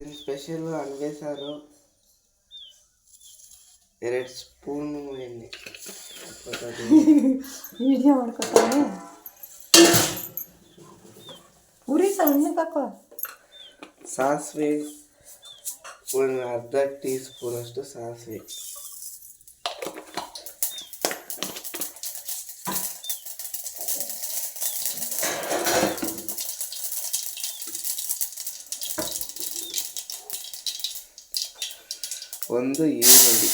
special ಅಣಬೆ ಸಾರು 2 spoon ಎಣ್ಣೆ ವಿಡಿಯೋ ಮಾಡ್ಕೊತಾನೆ ಪೂರಿ ಸಣ್ಣಕ್ಕೆ ಹಾಕೋ ಸಾಸಿವೆ ಒಂದು ಅರ್ಧ ಟೀ ಸ್ಪೂನ್ ಅಷ್ಟು ಸಾಸಿವೆ ಒಂದು ಈರುಳ್ಳಿ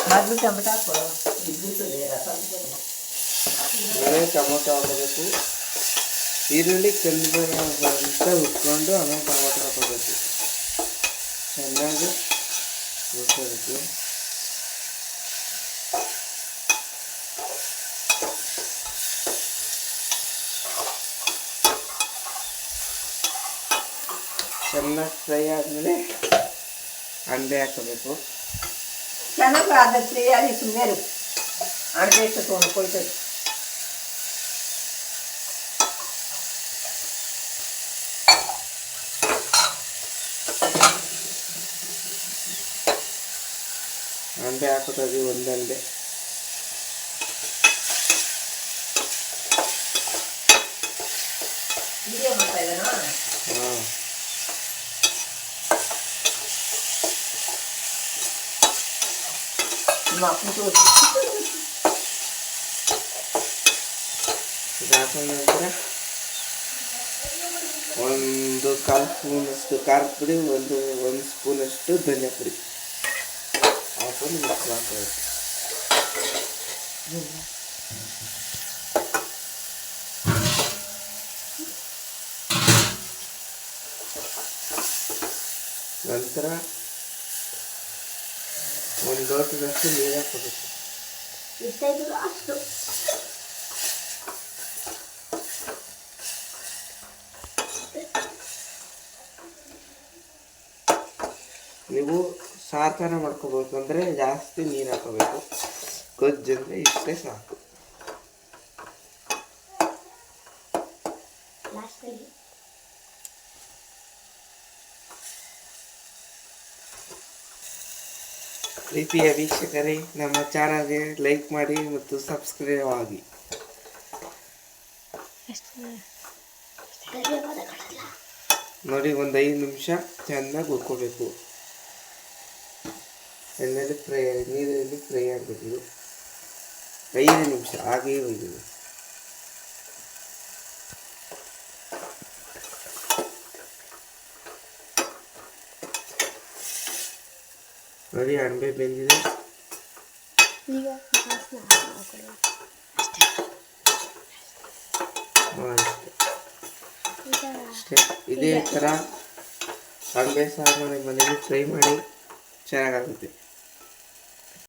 ಮೊದಲು ಟೊಮೆಟೊ ಹಾಕೋ ಟೊಮೊಟೊ ಹಾಕೋಬೇಕು ಈರುಳ್ಳಿ ಕೆಂಪು ಅಂತ ಉಟ್ಕೊಂಡು ಆಮೇಲೆ ಟೊಮೊಟೊ ಹಾಕೋಬೇಕು ಚೆನ್ನಾಗಿ ಹುರ್ಕೋಬೇಕು ಚೆನ್ನಾಗಿ ಫ್ರೈ ಆದಮೇಲೆ ಅಂಡೆ ಹಾಕೋಬೇಕು ಚೆನ್ನಾಗಿ ಅದು ಫ್ರೈ ಆಗಿ ಸುಮ್ಮನೆ ಅಂಡೆ ತೊಗೊಂಡು ಕೊಯ್ತದೆ ಅಂಡೆ ಹಾಕೋದು ಒಂದಂಡೆ ವಿಡಿಯೋ ಮಾಡ್ತಾ ಇದ್ದಾನಾ ಹಾಂ ಇದಾದ ನಂತರ ಒಂದು 1/4 ಸ್ಪೂನಷ್ಟು ಖಾರದ ಪುಡಿ ಒಂದು ಸ್ಪೂನಷ್ಟು ಧನಿಯಾ ಪುಡಿ ಹಾಕೊಂಡು ಮಿಕ್ಸ್ ಮಾಡ್ಕೋಬೇಕು ನಂತರ ಒಂದು ಲೋಟದಷ್ಟು ನೀರು ಹಾಕೋಬೇಕು ಎಷ್ಟಾಯ್ತು ಅಷ್ಟು ನೀವು ಸಾರು ಥರ ಮಾಡ್ಕೋಬೇಕು ಅಂದರೆ ಜಾಸ್ತಿ ನೀರು ಹಾಕೋಬೇಕು ಗೊಜ್ಜು ಅಂದರೆ ಇಷ್ಟೇ ಸಾಕು ಪ್ರೀತಿಯ ವೀಕ್ಷಕರೇ ನಮ್ಮ ಚಾನಲ್ಗೆ ಲೈಕ್ ಮಾಡಿ ಮತ್ತು ಸಬ್ಸ್ಕ್ರೈಬ್ ಆಗಿ ನೋಡಿ ಒಂದು 5 ನಿಮಿಷ ಚೆನ್ನಾಗಿ ಹುರ್ಕೋಬೇಕು ಎಣ್ಣೆಲಿ ಫ್ರೈ ನೀರಲ್ಲಿ ಫ್ರೈ ಆಗಬೇಕು 5 ನಿಮಿಷ ಹಾಗೆ ಒಯ್ದು ನೋಡಿ ಅಣಬೆ ಬೆಂದಿದೆ ಅಷ್ಟೇ ಇದೇ ಥರ ಅಣಬೆ ಸಾರು ಮನೆಯಲ್ಲಿ ಫ್ರೈ ಮಾಡಿ ಚೆನ್ನಾಗಾಗುತ್ತೆ